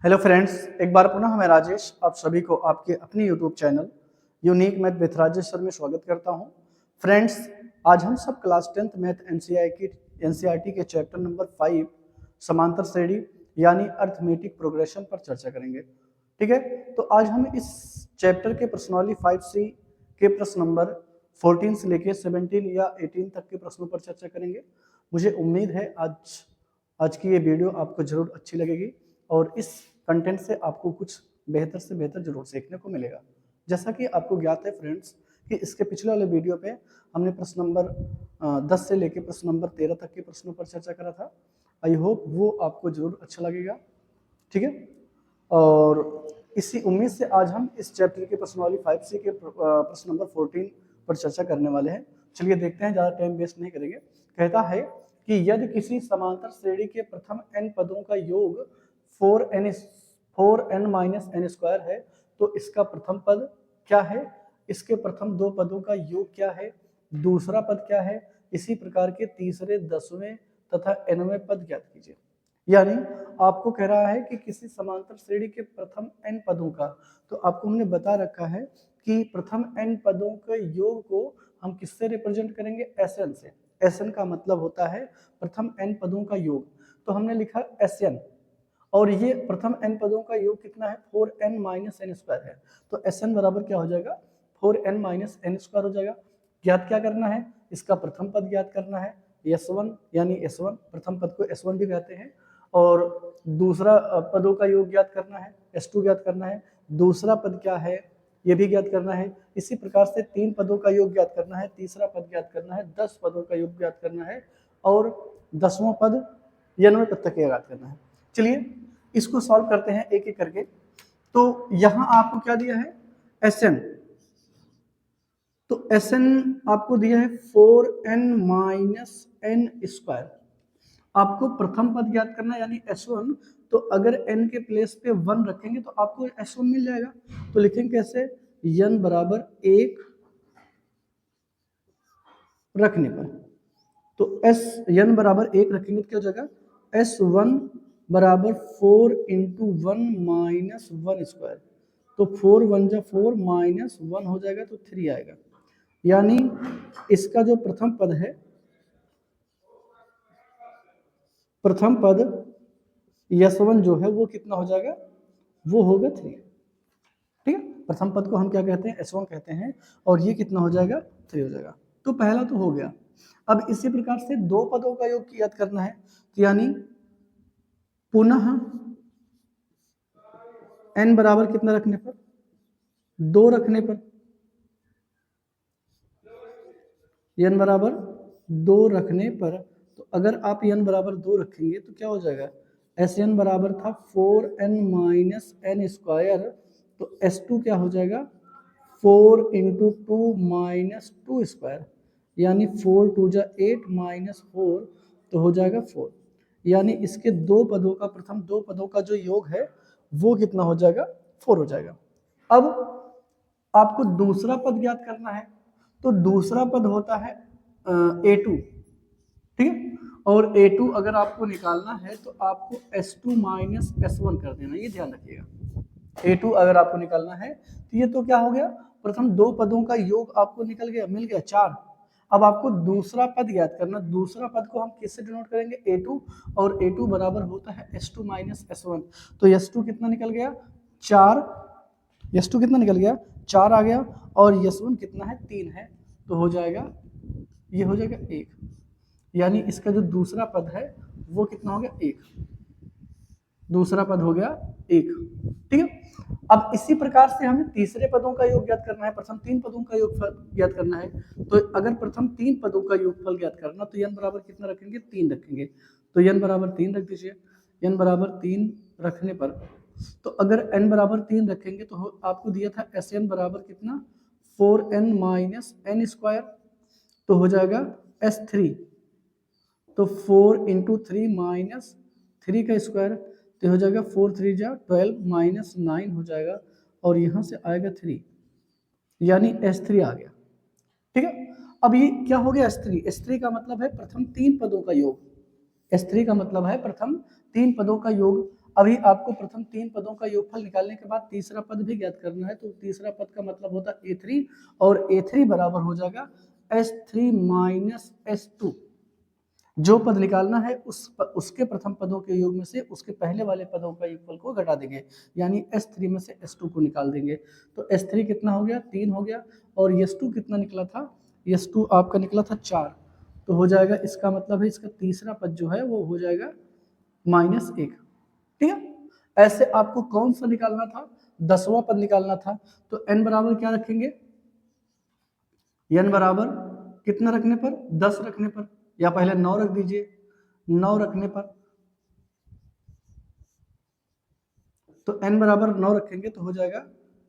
Hello friends, एक बार पुनः मैं राजेश आप सभी को आपके अपने YouTube channel unique math with Rajesh sir में स्वागत करता हूं। फ्रेंड्स, आज हम सब क्लास 10th मैथ एनसीईआरटी के चैप्टर नंबर 5 समांतर श्रेणी यानी अर्थमेटिक प्रोग्रेशन पर चर्चा करेंगे। ठीक है, तो आज हम इस चैप्टर के प्रश्नावली 5C के प्रश्न नंबर 14 से लेके 17 या 18 तक के प्रश्नों पर चर्चा करेंगे। मुझे उम्मीद है आज की ये वीडियो आपको जरूर अच्छी लगेगी और इस कंटेंट से आपको कुछ बेहतर से बेहतर जरूर सीखने को मिलेगा। जैसा कि आपको ज्ञात है फ्रेंड्स कि इसके पिछले वाले वीडियो पे हमने प्रश्न नंबर 10 से लेकर प्रश्न नंबर 13 तक के प्रश्नों पर चर्चा करा था। आई होप वो आपको जरूर अच्छा लगेगा। ठीक है, और इसी उम्मीद से आज हम इस चैप्टर के प्रश्नावली 5C के प्रश्न नंबर 14 पर चर्चा करने वाले हैं। चलिए देखते हैं, ज़्यादा टाइम वेस्ट नहीं करेंगे। कहता है कि यदि किसी समांतर श्रेणी के प्रथम n पदों का योग 4n माइनस n स्क्वायर है तो इसका प्रथम पद क्या है, इसके प्रथम दो पदों का योग क्या है, दूसरा पद क्या है, इसी प्रकार के तीसरे, 10वें तथा nवें पद ज्ञात कीजिए। यानी आपको कह रहा है कि किसी समांतर श्रेणी के प्रथम n पदों का, तो आपको हमने बता रखा है कि प्रथम n पदों के योग को हम किससे रिप्रेजेंट करेंगे, Sn से। Sn का मतलब होता है प्रथम n पदों का योग, तो हमने लिखा Sn, और ये प्रथम n पदों का योग कितना है, 4n माइनस n स्क्वायर है। तो Sn बराबर क्या हो जाएगा, 4n माइनस n स्क्वायर हो जाएगा। ज्ञात क्या करना है, इसका प्रथम पद ज्ञात करना है, S1 यानी S1, प्रथम पद को S1 भी कहते हैं, और दूसरा पदों का योग ज्ञात करना है, S2 ज्ञात करना है, दूसरा पद क्या है ये भी ज्ञात करना है। इसी प्रकार से 3 पदों का योग ज्ञात करना है, तीसरा पद ज्ञात करना है, 10 पदों का योग ज्ञात करना है, और 10वां पद 90वें पद तक ज्ञात करना है। चलिए इसको सॉल्व करते हैं एक एक करके। तो यहां आपको क्या दिया है, Sn, तो Sn आपको दिया है 4n माइनस n स्क्वायर। आपको प्रथम पद ज्ञात करना है यानी S1, तो अगर n के प्लेस पे 1 रखेंगे तो आपको S1 मिल जाएगा। तो लिखेंगे कैसे, n बराबर 1 रखने पर, तो n बराबर 1 रखेंगे तो क्या हो जाएगा, S1 बराबर 4 इंटू 1 माइनस 1 स्क्वायर, तो 4 1 जा 4 माइनस 1 हो जाएगा तो 3 आएगा। यानी इसका जो प्रथम पद है, प्रथम पद S1 जो है वो कितना हो जाएगा, वो होगा 3। ठीक है, प्रथम पद को हम क्या कहते हैं, S1 कहते हैं, और ये कितना हो जाएगा, 3 हो जाएगा। तो पहला तो हो गया। अब इसी प्रकार से दो पदों का योग ज्ञात करना है, तो यानी पुनः n बराबर कितना रखने पर, 2 रखने पर, n बराबर 2 रखने पर, तो अगर आप n बराबर 2 रखेंगे तो क्या हो जाएगा, Sn बराबर था 4n माइनस n स्क्वायर, तो S2 क्या हो जाएगा, 4 इंटू 2 माइनस 2 स्क्वायर, यानी 4 2 जा 8 माइनस 4, तो हो जाएगा 4। यानी इसके दो पदों का, प्रथम दो पदों का जो योग है वो कितना हो जाएगा, 4 हो जाएगा। अब आपको दूसरा पद ज्ञात करना है, तो दूसरा पद होता है A2। ठीक है, और A2 अगर आपको निकालना है तो आपको S2 माइनस S1 कर देना, ये ध्यान रखिएगा। A2 अगर आपको निकालना है तो ये तो क्या हो गया, प्रथम दो पदों का योग आपको निकल गया, मिल गया 4। अब आपको दूसरा पद ज्ञात करना, दूसरा पद को हम किससे डिनोट करेंगे, A2, और A2 बराबर होता है S2 माइनस S1, तो S2 कितना निकल गया, 4, S2 कितना निकल गया, 4 आ गया, और S1 कितना है, 3 है, तो हो जाएगा, ये हो जाएगा 1। यानी इसका जो दूसरा पद है वो कितना हो गया, 1, दूसरा पद हो गया 1। ठीक है, अब इसी प्रकार से हमें तीसरे पदों का योग ज्ञात करना है, प्रथम 3 पदों का योगफल ज्ञात करना है। तो अगर प्रथम 3 पदों का योगफल ज्ञात करना, तो n बराबर कितना रखेंगे, 3 रखेंगे, तो n बराबर 3 रख दीजिए। n बराबर 3 रखने पर, तो अगर n बराबर 3 रखेंगे तो आपको दिया था Sn बराबर कितना, 4n माइनस n स्क्वायर, तो हो जाएगा S3, तो 4 इंटू 3 माइनस 3 का स्क्वायर, तो हो जाएगा 4 3 जा 12 माइनस 9 हो जाएगा, और यहाँ से आएगा 3, यानी S3 आ गया। ठीक है, अब ये क्या हो गया, S3, S3 का मतलब है प्रथम 3 पदों का योग, S3 का मतलब है प्रथम 3 पदों का योग। अभी आपको प्रथम 3 पदों का योगफल निकालने के बाद तीसरा पद भी ज्ञात करना है, तो तीसरा पद का मतलब होता है a3 और a3 बराबर हो जाएगा s3 माइनस s2। जो पद निकालना है उसके प्रथम पदों के योग में से उसके पहले वाले पदों का योगफल को घटा देंगे, यानी s3 में से s2 को निकाल देंगे। तो s3 कितना हो गया 3 हो गया, और s2 कितना निकला था, s2 आपका निकला था 4। तो हो जाएगा, इसका मतलब है इसका तीसरा पद जो है वो हो जाएगा -1। ठीक है, ऐसे आपको कौन सा निकालना था, 10वां पद निकालना था। तो n बराबर क्या रखेंगे, n बराबर कितना रखने पर, 10 रखने पर, या पहले 9 रख दीजिए, 9 रखने पर, तो n बराबर 9 रखेंगे तो हो जाएगा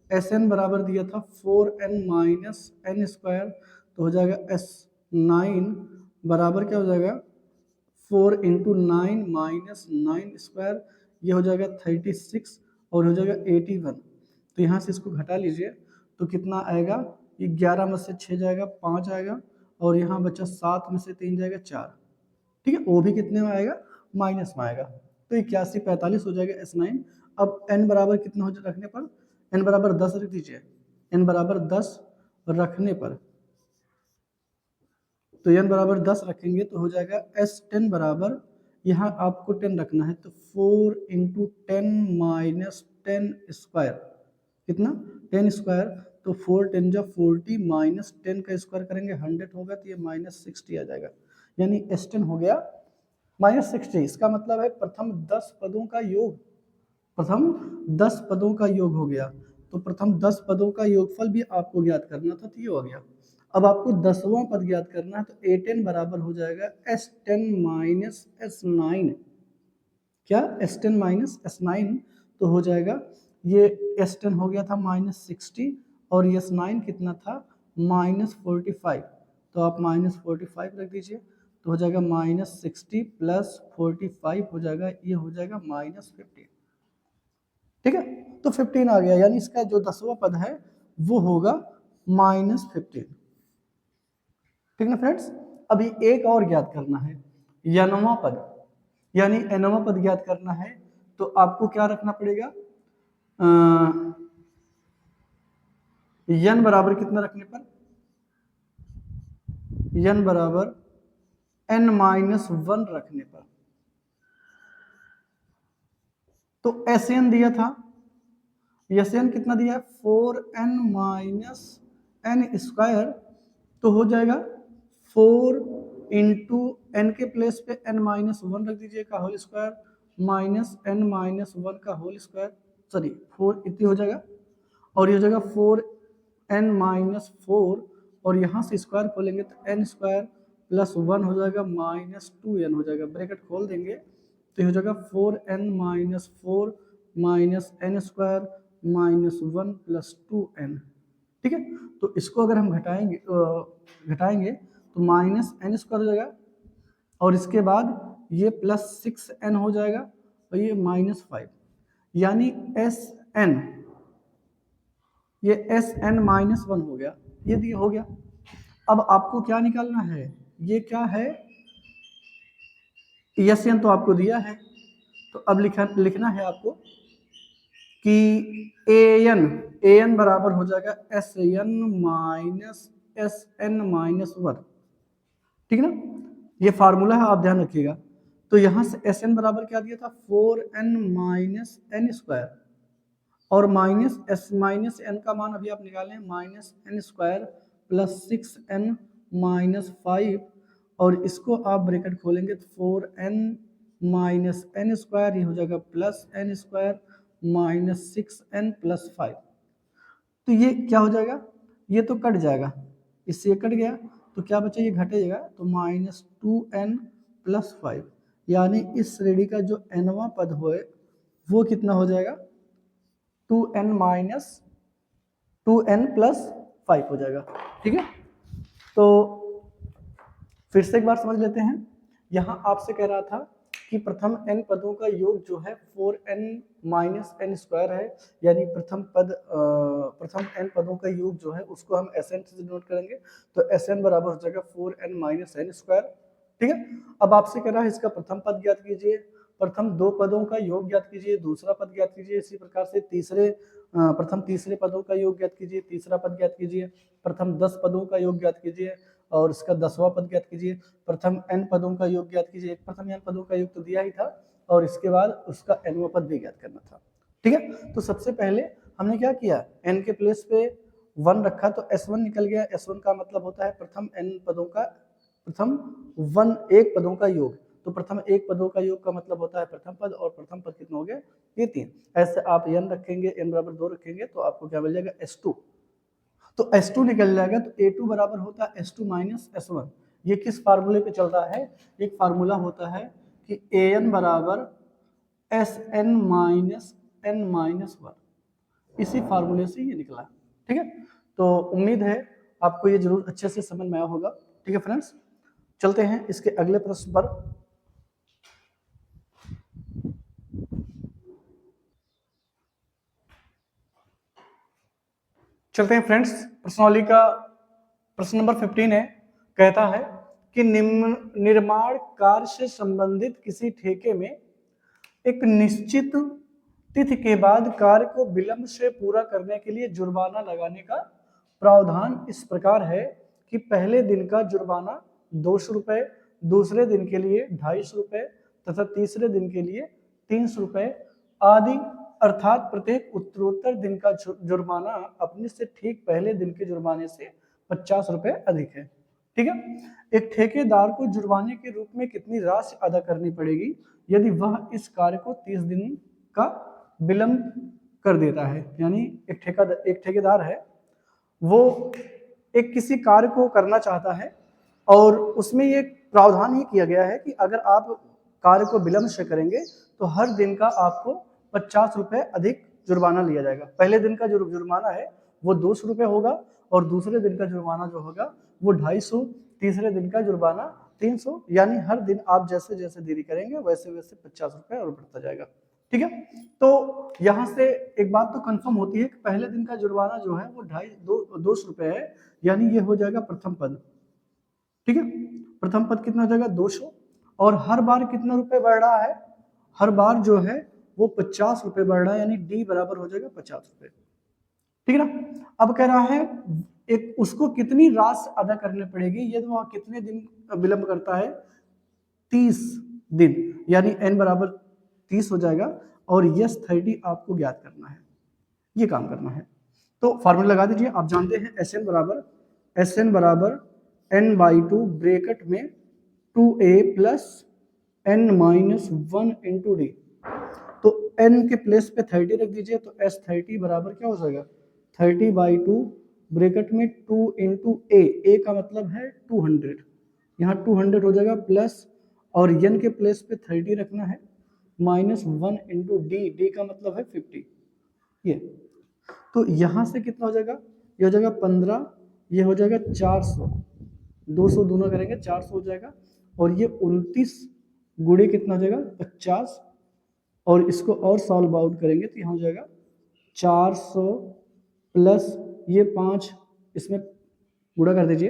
Sn बराबर दिया था 4n माइनस n स्क्वायर, तो हो जाएगा S9 बराबर क्या हो जाएगा 4 इंटू 9 माइनस 9 स्क्वायर, ये हो जाएगा 36 और हो जाएगा 81। तो यहाँ से इसको घटा लीजिए तो कितना आएगा, ये 11 में से 6 जाएगा 5 आएगा, और यहाँ बचा 7 में से 3 जाएगा 4। ठीक है, वो भी कितने में आएगा, माइनस में आएगा। तो 81 45 हो जाएगा S9। अब n बराबर कितना हो रखने पर, n बराबर 10 रख दीजिए, n बराबर 10 रखने पर, तो n बराबर 10 रखेंगे तो हो जाएगा S10 बराबर, यहाँ आपको 10 रखना है, तो 4 इंटू 10 माइनस 10 स्क्वायर, कितना 10 स्क्वायर, तो 4 10 जा 40 माइनस 10 का स्क्वायर करेंगे 100 होगा, तो ये -60 आ जाएगा, यानी S10 हो गया -60। इसका मतलब है प्रथम 10 पदों का योग, प्रथम 10 पदों का योग हो गया। तो प्रथम 10 पदों का योगफल भी आपको ज्ञात करना था, तो ये हो गया। अब आपको 10वां पद ज्ञात करना है, तो A10 बराबर हो जाएगा S10 माइनस S9। क्या S10 माइनस S9, तो हो जाएगा ये S10 हो गया था -60 और S9 कितना था -45, तो आप -45 रख दीजिए, तो हो जाएगा -60 प्लस 45 हो जाएगा, ये हो जाएगा -15। ठीक है, तो 15 आ गया, यानी इसका जो 10वां पद है वो होगा -15। ठीक ना फ्रेंड्स, अभी एक और ज्ञात करना है, nवां पद, यानी nवां पद ज्ञात करना है, तो आपको क्या रखना पड़ेगा, n बराबर कितना रखने पर, n बराबर n-1 रखने पर, तो Sn दिया था, Sn कितना दिया है 4n माइनस n स्क्वायर, तो हो जाएगा 4 इंटू एन के प्लेस पे n-1 रख दीजिए का होल स्क्वायर माइनस n-1 का होल स्क्वायर, सॉरी 4 इतनी हो जाएगा, और ये हो जाएगा 4n-4, और यहाँ से स्क्वायर खोलेंगे तो n स्क्वायर प्लस 1 हो जाएगा -2n हो जाएगा, ब्रैकेट खोल देंगे तो ये हो जाएगा 4n-4 minus n square -1 plus 2n। ठीक है, तो इसको अगर हम घटाएंगे तो -n स्क्वायर हो जाएगा, और इसके बाद ये +6n हो जाएगा, और ये -5, यानी Sn, ये Sn-1 हो गया, ये हो गया। अब आपको क्या निकालना है, ये क्या है, Sn तो आपको दिया है, तो अब लिखना है आपको कि an बराबर हो जाएगा Sn माइनस Sn-1। ठीक है ना, ये फार्मूला है, आप ध्यान रखिएगा। तो यहाँ से Sn बराबर क्या दिया था 4n माइनस n स्क्वायर, और माइनस n का मान अभी आप निकालें -n square plus 6n minus 5, और इसको आप ब्रैकेट खोलेंगे तो 4n माइनस n स्क्वायर, ये हो जाएगा plus n square minus 6n plus 5। तो ये क्या हो जाएगा, ये तो कट जाएगा, इससे ये कट गया, तो क्या बचा, ये घटेगा, तो -2n प्लस 5, यानी इस श्रेणी का जो nवां पद हो वो कितना हो जाएगा 2n माइनस 2n प्लस 5 हो जाएगा। ठीक है, तो फिर से एक बार समझ लेते हैं। यहाँ आपसे कह रहा था कि प्रथम n पदों का योग जो है 4n माइनस n स्क्वायर है, यानी प्रथम n पदों का योग जो है उसको हम Sn से डिनोट करेंगे, तो Sn बराबर हो जाएगा 4n माइनस n स्क्वायर। ठीक है, अब आपसे कह रहा है इसका प्रथम पद ज्ञात कीजिए, प्रथम दो पदों का योग ज्ञात कीजिए, दूसरा पद ज्ञात कीजिए। इसी प्रकार से प्रथम तीसरे पदों का योग ज्ञात कीजिए, तीसरा पद ज्ञात कीजिए। प्रथम 10 पदों का योग ज्ञात कीजिए और इसका 10वां पद ज्ञात कीजिए। प्रथम n पदों का योग ज्ञात कीजिए, प्रथम n पदों का योग तो दिया ही था और इसके बाद उसका nवां पद भी ज्ञात करना था। ठीक है, तो सबसे पहले हमने क्या किया, n के प्लेस पे 1 रखा तो S1 निकल गया। S1 का मतलब होता है प्रथम n पदों का, प्रथम एक पदों का योग। तो प्रथम एक पदों का योग का मतलब होता है प्रथम पद, और प्रथम पद कितना हो गया, ये 3। ऐसे आप n रखेंगे, n बराबर 2 रखेंगे तो आपको क्या मिल जाएगा, S2। तो S2 निकल जाएगा तो A2 बराबर होता है S2 माइनस S1। ये किस फार्मूले पे चल रहा है, एक फार्मूला होता है कि AN बराबर SN माइनस N माइनस 1, इसी फार्मूले से ये निकला। ठीक है, तो उम्मीद है आपको ये जरूर अच्छे से समझ में आया होगा। ठीक है फ्रेंड्स, चलते हैं इसके अगले प्रश्न पर। चलते हैं फ्रेंड्स, प्रश्नावली का प्रश्न नंबर 15 है। कहता है कि निर्माण कार्य से संबंधित किसी ठेके में एक निश्चित तिथि के बाद कार्य को विलंब से पूरा करने के लिए जुर्माना लगाने का प्रावधान इस प्रकार है कि पहले दिन का जुर्माना 200 रुपए, दूसरे दिन के लिए 250 रुपए तथा तीसरे दिन के लिए 300 रुपए आदि, अर्थात प्रत्येक उत्तरोत्तर दिन का जुर्माना अपने से ठीक पहले दिन के जुर्माने से 50 रुपए अधिक है। ठीक है, एक ठेकेदार को जुर्माने के रूप में कितनी राशि अदा करनी पड़ेगी यदि वह इस कार्य को 30 दिन का विलंब कर देता है। यानी एक ठेकेदार है, वो एक किसी कार्य को करना चाहता है और उसमें ये प्रावधान ही किया गया है कि अगर आप कार्य को विलंब से करेंगे तो हर दिन का आपको 50 रुपए अधिक जुर्माना लिया जाएगा। पहले दिन का जो जुर्माना है वो 200 रुपए होगा और दूसरे दिन का जुर्माना जो होगा वो 250, तीसरे दिन का जुर्माना 300। यानी हर दिन आप जैसे जैसे देरी करेंगे वैसे वैसे 50 रुपए और बढ़ता जाएगा। ठीक है, तो यहाँ से एक बात तो कंफर्म होती है कि पहले दिन का जुर्माना जो है वो 250 रुपए है, यानी ये हो जाएगा प्रथम पद। ठीक है, प्रथम पद कितना हो जाएगा, 200, और हर बार कितना रुपए बढ़ रहा है, हर बार जो है वो 50 रुपए बढ़ रहा है, यानी डी बराबर हो जाएगा 50 रुपए। ठीक है ना, अब कह रहा है एक उसको कितनी राशि अदा करनी पड़ेगी यदि वह कितने दिन विलंब करता है, 30 दिन, यानी n बराबर 30 हो जाएगा और यस 30 आपको ज्ञात करना है, ये काम करना है। तो फार्मूला लगा दीजिए, आप जानते हैं SN बराबर n/2 ब्रैकेट में 2a plus n minus 1 into D. तो n के प्लेस पे 30 रख दीजिए तो S30 बराबर क्या हो जाएगा, 30/2 ब्रैकेट में 2 इंटू ए का मतलब है 200, यहाँ 200 हो जाएगा प्लस, और n के प्लेस पे 30 रखना है, माइनस 1 इंटू डी का मतलब है 50। ये तो यहाँ से कितना हो जाएगा, ये हो जाएगा 15, ये हो जाएगा 400, 200 दोनों करेंगे 400 हो जाएगा, और ये 29 गुणे कितना हो जाएगा 50, और इसको और सॉल्व आउट करेंगे तो यहाँ हो जाएगा 400 प्लस ये 5, इसमें गुणा कर दीजिए,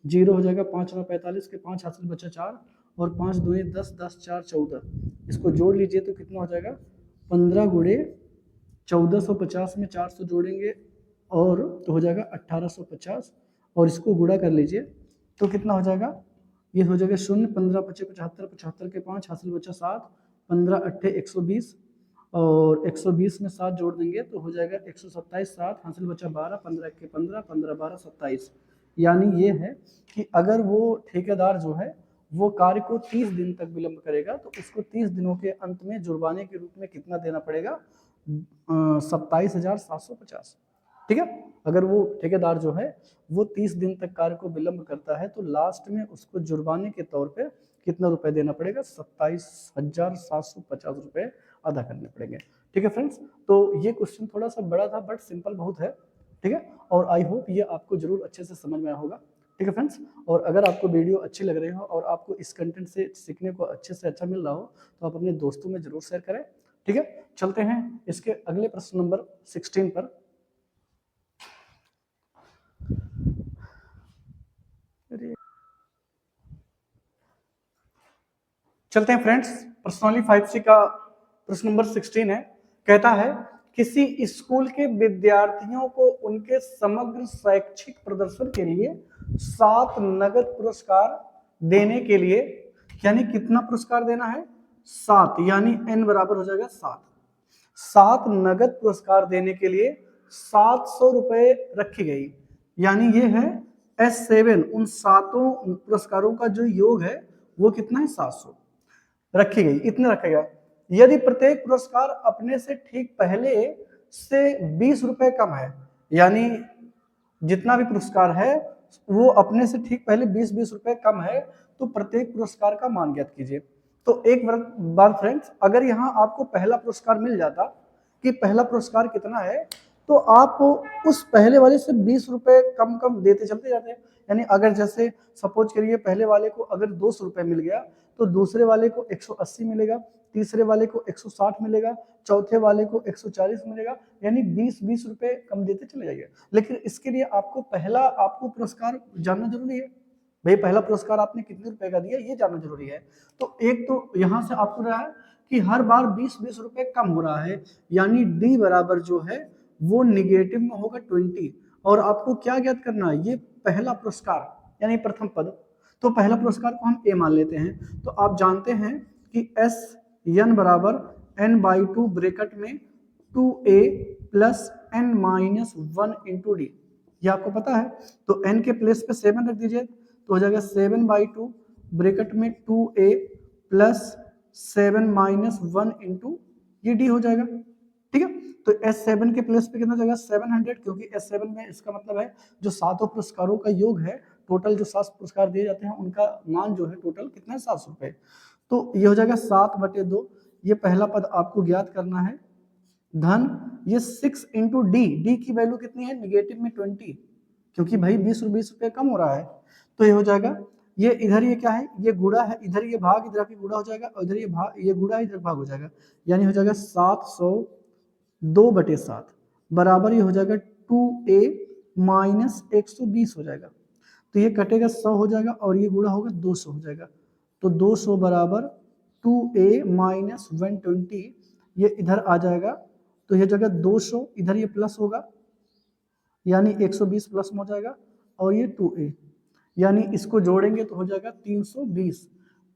0 हो जाएगा, 5 9 45 के 5 हासिल बचा 4, और 5 2 10, 10 4 14, इसको जोड़ लीजिए तो कितना हो जाएगा 15 गुणे 1450 में 400 जोड़ेंगे और तो हो जाएगा 1850, और इसको गुणा कर लीजिए तो कितना हो जाएगा, ये हो जाएगा 0, 15 25 75, 75 के 5 हासिल बचा 7, 15 8 120, और 120 में 7 जोड़ देंगे तो हो जाएगा 127, 7 हासिल बचा 12, 15 के 15, 15 12 27। यानी ये है कि अगर वो ठेकेदार जो है वो कार्य को 30 दिन तक विलंब करेगा तो उसको 30 दिनों के अंत में जुर्माने के रूप में कितना देना पड़ेगा, 27,750। ठीक है, अगर वो ठेकेदार जो है वो 30 दिन तक कार्य को विलंब करता है तो लास्ट में उसको जुर्माने के तौर पे कितना रुपए देना पड़ेगा, 27,750 रुपए अदा करने पड़ेंगे। ठीक है फ्रेंड्स, तो ये क्वेश्चन थोड़ा सा बड़ा था बट सिंपल बहुत है। ठीक है, और आई होप ये आपको जरूर अच्छे से समझ में आया होगा। ठीक है फ्रेंड्स, और अगर आपको वीडियो अच्छी लग रही हो और आपको इस कंटेंट से सीखने को अच्छे से अच्छा मिल रहा हो तो आप अपने दोस्तों में जरूर शेयर करें। ठीक है, चलते हैं इसके अगले प्रश्न नंबर 16 पर। चलते हैं फ्रेंड्स प्रश्नावली 5C का प्रश्न नंबर 16 है। कहता है किसी स्कूल के विद्यार्थियों को उनके समग्र शैक्षिक प्रदर्शन के लिए 7 नगद पुरस्कार देने के लिए, यानी कितना पुरस्कार देना है? 7, यानी n बराबर हो जाएगा 7 नगद पुरस्कार देने के लिए 700 रुपए रखी गई, यानी ये है S7, उन 7 पुरस्कारों का जो योग है वो कितना है? 700 रखी गई, इतने रखा गया। यदि प्रत्येक पुरस्कार अपने से ठीक पहले से 20 रुपए कम है, यानी जितना भी पुरस्कार है वो अपने से ठीक पहले 20-20 रुपए कम है, तो प्रत्येक पुरस्कार का मान ज्ञात कीजिए। तो एक बार फ्रेंड्स, अगर यहाँ आपको पहला पुरस्कार मिल जाता कि पहला पुरस्कार कितना है, तो आप उस पहले वाले से 20 रुपए कम कम देते चलते जाते हैं। यानी अगर जैसे सपोज करिए पहले वाले को अगर 200 रुपए मिल गया, तो दूसरे वाले को 180 मिलेगा, तीसरे वाले को 160 मिलेगा, चौथे वाले को 140 मिलेगा, यानी 20-20 रुपए कम देते चले जाइए। लेकिन इसके लिए आपको पुरस्कार जानना जरूरी है। भाई पहला पुरस्कार आपने कितने रुपए का दिया ये जानना जरूरी है। तो एक तो यहाँ से आपको रहा है कि हर बार 20-20 रुपए कम हो रहा है, यानी डी बराबर जो है वो निगेटिव में होगा 20। और आपको क्या ज्ञात करना है? ये पहला पुरस्कार यानी प्रथम पद। तो पहला पुरस्कार को हम ए मान लेते हैं। तो आप जानते हैं कि एस एन बराबर n/2 ब्रैकेट में 2a plus n-1 into D, ये आपको पता है। तो n के प्लेस पे 7 रख दीजिए, तो हो जाएगा 7/2 ब्रैकेट में 2a प्लस 7-1 इंटू ये डी हो जाएगा। ठीक है, तो S7 के प्लेस पे कितना जाएगा? 700, क्योंकि S7 में इसका मतलब है जो 7 पुरस्कारों का योग है, टोटल जो 7 पुरस्कार दिए जाते हैं उनका मान जो है टोटल कितना है? 700 रुपए। तो ये हो जाएगा 7/2, ये पहला पद आपको ज्ञात करना है। धन ये 6 इंटू डी की वैल्यू कितनी है? निगेटिव में 20, क्योंकि भाई 20 रुपए कम हो रहा है। तो ये हो जाएगा, ये इधर ये क्या है? ये गुणा है, इधर ये भाग, इधर भी गुणा हो जाएगा, और इधर ये भाग, ये गुणा इधर भाग हो जाएगा, यानी हो जाएगा 702/7 बराबर ये हो जाएगा 2a माइनस 120 हो जाएगा। तो ये कटेगा 100 हो जाएगा, और ये गुणा होगा 200 हो जाएगा। तो 200 बराबर 2a माइनस 120, ये इधर आ जाएगा, तो ये जगह 200, इधर ये प्लस होगा, यानी 120 प्लस में हो जाएगा, और ये 2a, यानी इसको जोड़ेंगे तो हो जाएगा 320।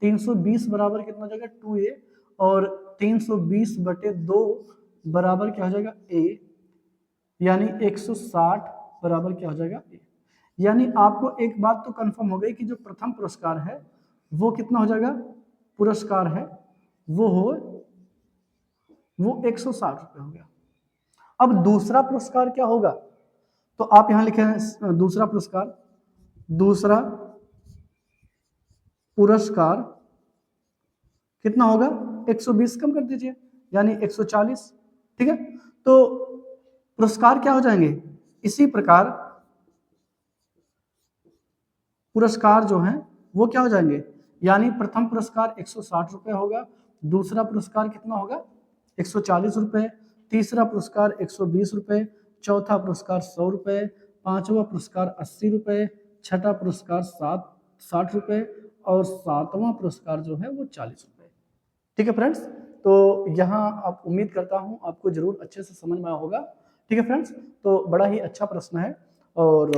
320 बराबर कितना हो जाएगा? 2a, और 320/2 बराबर क्या हो जाएगा? a, यानी 160 बराबर क्या हो जाएगा? a। यानी आपको एक बात तो कंफर्म हो गई कि जो प्रथम पुरस्कार है वो कितना हो जाएगा? पुरस्कार है वो 160 रुपए हो गया। अब दूसरा पुरस्कार क्या होगा? तो आप यहां लिखे हैं दूसरा पुरस्कार कितना होगा? 120 कम कर दीजिए, यानी 140। ठीक है, तो पुरस्कार क्या हो जाएंगे? इसी प्रकार पुरस्कार जो हैं वो क्या हो जाएंगे? यानी प्रथम पुरस्कार 160 रुपए होगा, दूसरा पुरस्कार कितना होगा? 140 रुपए, तीसरा पुरस्कार 120 रुपए, चौथा पुरस्कार 100 रुपए, पांचवा पुरस्कार 80 रुपए, छठा पुरस्कार 60 रुपए, और सातवां पुरस्कार जो है वो 40 रुपए। ठीक है फ्रेंड्स, तो यहाँ आप उम्मीद करता हूँ आपको जरूर अच्छे से समझ में आया होगा। ठीक है फ्रेंड्स, तो बड़ा ही अच्छा प्रश्न है, और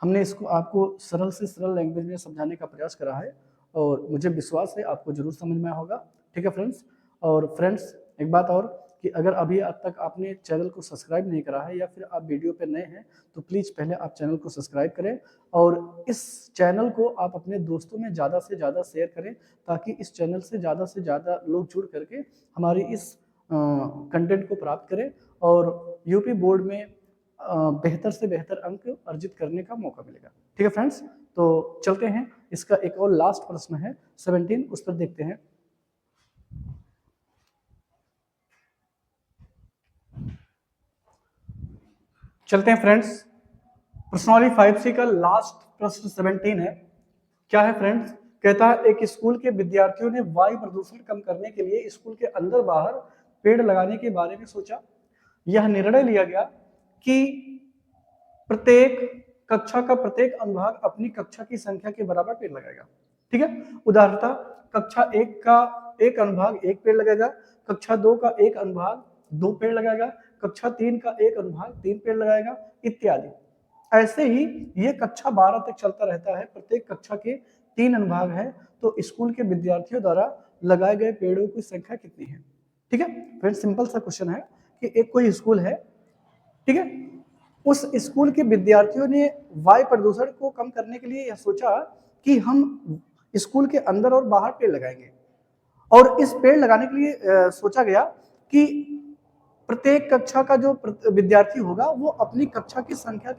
हमने इसको आपको सरल से सरल लैंग्वेज में समझाने का प्रयास करा है, और मुझे विश्वास है आपको जरूर समझ में आया होगा। ठीक है फ्रेंड्स, और फ्रेंड्स एक बात और कि अगर अभी अब तक आपने चैनल को सब्सक्राइब नहीं करा है, या फिर आप वीडियो पे नए हैं, तो प्लीज़ पहले आप चैनल को सब्सक्राइब करें, और इस चैनल को आप अपने दोस्तों में ज़्यादा से ज़्यादा शेयर करें, ताकि इस चैनल से ज़्यादा लोग जुड़ करके हमारी इस कंटेंट को प्राप्त करें, और यूपी बोर्ड में बेहतर से बेहतर अंक अर्जित करने का मौका मिलेगा। ठीक है फ्रेंड्स, तो चलते हैं, इसका एक और लास्ट प्रश्न है 17, उस पर देखते हैं। चलते हैं फ्रेंड्स, प्रश्नावली 5C का लास्ट प्रश्न 17 है। क्या है फ्रेंड्स? कहता है एक स्कूल के विद्यार्थियों ने वायु प्रदूषण कम करने के लिए स्कूल के अंदर बाहर पेड़ लगाने के बारे में सोचा। यह निर्णय लिया गया कि प्रत्येक कक्षा का प्रत्येक अनुभाग अपनी कक्षा की संख्या के बराबर पेड़ लगाएगा। ठीक है, उदाहरणतः कक्षा 1 का एक अनुभाग 1 पेड़ लगाएगा, कक्षा 2 का एक अनुभाग 2 पेड़ लगाएगा, कक्षा 3 का एक अनुभाग 3 पेड़ लगाएगा इत्यादि। ऐसे ही ये कक्षा 12 तक चलता रहता है। प्रत्येक कक्षा के 3 अनुभाग है, तो स्कूल के विद्यार्थियों द्वारा लगाए गए पेड़ों की संख्या कितनी है। ठीक है, फिर सिंपल सा क्वेश्चन है कि एक कोई स्कूल है, ठीक है, उस स्कूल के विद्यार्थियों ने वायु प्रदूषण को कम करने के लिए यह सोचा कि हम स्कूल के अंदर और बाहर पेड़ लगाएंगे, और इस पेड़ लगाने के लिए सोचा गया कि प्रत्येक कक्षा का जो विद्यार्थी होगा वो अपनी कक्षा की संख्या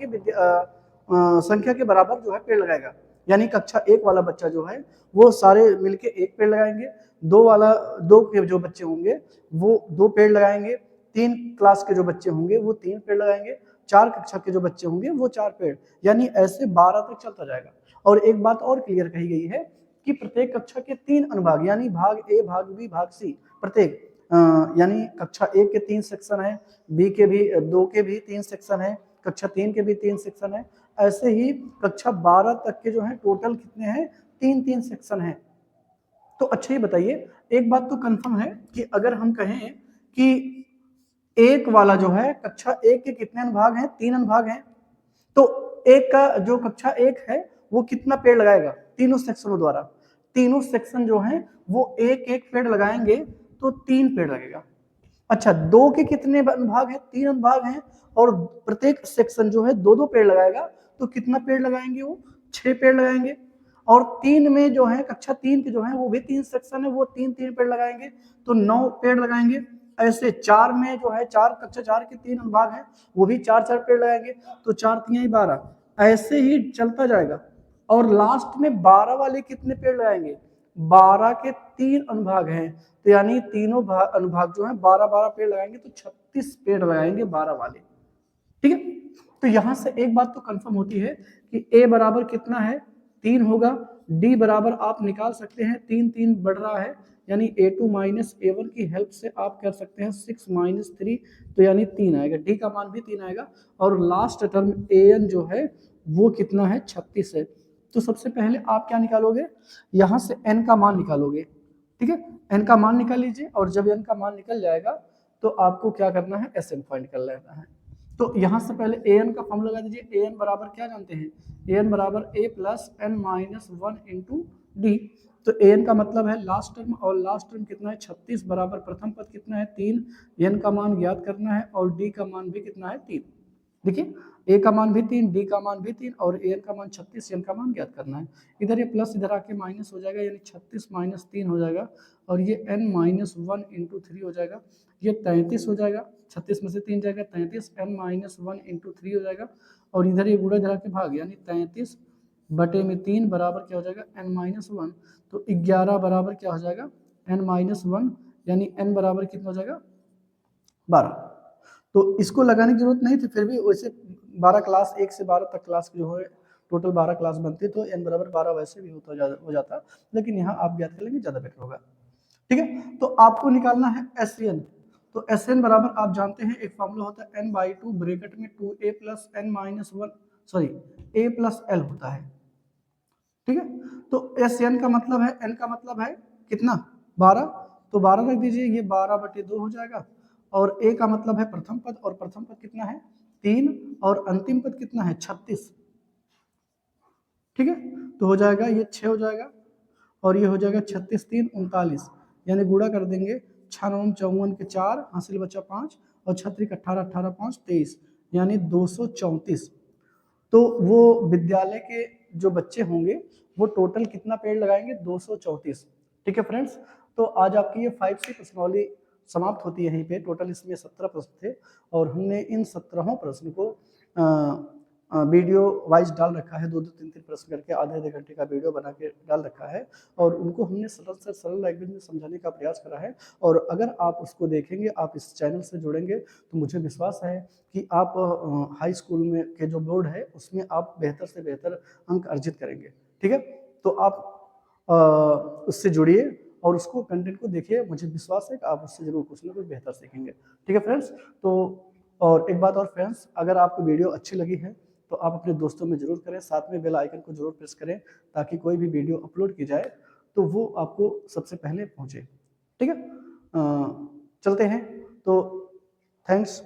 के बराबर जो है पेड़ लगाएगा। यानी कक्षा 1 वाला बच्चा जो है वो सारे मिलके 1 पेड़ लगाएंगे, 2 के जो बच्चे होंगे वो 2 पेड़ लगाएंगे, 3 क्लास के जो बच्चे होंगे वो 3 पेड़ लगाएंगे, 4 कक्षा के जो बच्चे होंगे वो 4 पेड़, यानी ऐसे 12 तक चलता जाएगा। और एक बात और क्लियर कही गई है कि प्रत्येक कक्षा के 3 अनुभाग यानी भाग ए, भाग बी, भाग सी, प्रत्येक यानी कक्षा 1 के 3 सेक्शन है, बी के भी 2 के भी 3 सेक्शन है, कक्षा 3 के भी 3 सेक्शन है, ऐसे ही कक्षा 12 तक के जो है टोटल कितने हैं, 3-3 सेक्शन है। तो अच्छा, ये बताइए, एक बात तो कंफर्म है कि अगर हम कहें कि एक वाला जो है कक्षा 1 के कितने अनुभाग हैं, 3 अनुभाग हैं, तो एक का जो कक्षा 1 है वो कितना पेड़ लगाएगा तीनों सेक्शनों द्वारा। तीनों सेक्शन जो हैं वो एक एक पेड़ लगाएंगे तो 3 पेड़ लगेगा। अच्छा, 2 के कितने अनुभाग हैं, 3 अनुभाग हैं, और प्रत्येक सेक्शन जो है 2-2 पेड़ लगाएगा, तो कितना पेड़ लगाएंगे वो 6 पेड़ लगाएंगे। और 3 में जो है कक्षा 3 के जो है वो भी 3 सेक्शन है, वो 3-3 पेड़ लगाएंगे तो 9 पेड़ लगाएंगे। ऐसे 4 में जो है कक्षा 4 के 3 अनुभाग हैं, वो भी 4-4 पेड़ लगाएंगे, तो 4-3 12, ऐसे ही चलता जाएगा। और लास्ट में 12 वाले कितने पेड़ लगाएंगे, 12 के 3 अनुभाग हैं, तो यानी तीनों अनुभाग जो है 12-12 पेड़ लगाएंगे, तो 36 पेड़ लगाएंगे 12 वाले। ठीक है, तो यहां से एक बात तो कंफर्म होती है कि a बराबर कितना है, 3 होगा, d बराबर आप निकाल सकते हैं, 3-3 बढ़ रहा है, यानी a2 माइनस a1 की हेल्प से आप कर सकते हैं 6 माइनस 3, तो यानी 3 आएगा, d का मान भी 3 आएगा, और लास्ट टर्म an जो है वो कितना है, 36 है। तो सबसे पहले आप क्या निकालोगे, यहां से n का मान निकालोगे। ठीक है, n का मान निकाल लीजिए, और जब n का मान निकल जाएगा तो आपको क्या करना है, Sn फाइंड कर लेना है। तो यहां से पहले an का फॉर्मूला लगा दीजिए। an बराबर क्या जानते हैं, an बराबर a plus n minus 1 into D. तो an का मतलब है लास्ट टर्म, और लास्ट टर्म कितना है 36 बराबर प्रथम पद कितना है 3, n का मान ज्ञात करना है, और d का मान भी कितना है 3। देखिए, a का मान भी 3, d का मान भी 3, और an का मान 36, n का मान ज्ञात करना है। इधर ये प्लस इधर आके माइनस हो जाएगा, यानी 36 माइनस 3 हो जाएगा, और ये n माइनस 1 इंटू 3 हो जाएगा, ये 33 हो जाएगा, 36 में से 3 जाएगा 33, n माइनस 1 इंटू 3 हो जाएगा, और इधर ये गुणा इधर आके भाग, यानी 33 बटे में 3 बराबर क्या हो जाएगा, n माइनस 1, तो 11 बराबर क्या हो जाएगा, n माइनस 1, यानी n बराबर कितना हो जाएगा, 12। तो इसको लगाने की जरूरत नहीं थी, फिर भी वैसे 12 क्लास 1 से 12 तक क्लास जो है टोटल 12 क्लास बनती है, तो n बराबर 12 वैसे भी हो जाता, लेकिन यहाँ आप ज्ञात कर लेंगे ज़्यादा बेटर होगा। ठीक है, तो आपको निकालना है SN। तो SN बराबर आप जानते हैं एक फॉर्मूला होता है n/2 ब्रैकेट में 2a plus n minus 1 sorry a plus l होता है। ठीक है, तो SN का मतलब है, n का मतलब है कितना 12, तो 12 रख दीजिए, ये 12/2 हो जाएगा, और a का मतलब है प्रथम पद, और प्रथम पद कितना है 3, और अंतिम पद कितना है 36। ठीक है, तो हो जाएगा ये 6 हो जाएगा, और ये हो जाएगा 36 3 39, यानी गुणा कर देंगे 6 9 54 के 4 हासिल बचा 5, और 36 18 18 5 23, यानी 234। तो वो विद्यालय के जो बच्चे होंगे वो टोटल कितना पेड़ लगाएंगे, 234। ठीक है फ्रेंड्स, तो आज आपकी ये 5C प्रश्नावली समाप्त होती है यहीं पे। टोटल इसमें 17 प्रश्न थे, और हमने इन 17 प्रश्न को वीडियो वाइज डाल रखा है, 2-2 3-3 प्रश्न करके आधे घंटे का वीडियो बना के डाल रखा है, और उनको हमने सरल से सरल लैंग्वेज में समझाने का प्रयास करा है। और अगर आप उसको देखेंगे, आप इस चैनल से जुड़ेंगे, तो मुझे विश्वास है कि आप हाई स्कूल में के जो बोर्ड है उसमें आप बेहतर से बेहतर अंक अर्जित करेंगे। ठीक है, तो आप उससे जुड़िए और उसको कंटेंट को देखिए, मुझे विश्वास है कि आप उससे जरूर कुछ ना कुछ बेहतर सीखेंगे। ठीक है फ्रेंड्स, तो और एक बात और फ्रेंड्स, अगर आपको वीडियो अच्छी लगी है तो आप अपने दोस्तों में जरूर करें, साथ में बेल आइकन को जरूर प्रेस करें ताकि कोई भी वीडियो अपलोड की जाए तो वो आपको सबसे पहले पहुंचे। ठीक है, चलते हैं। तो थैंक्स।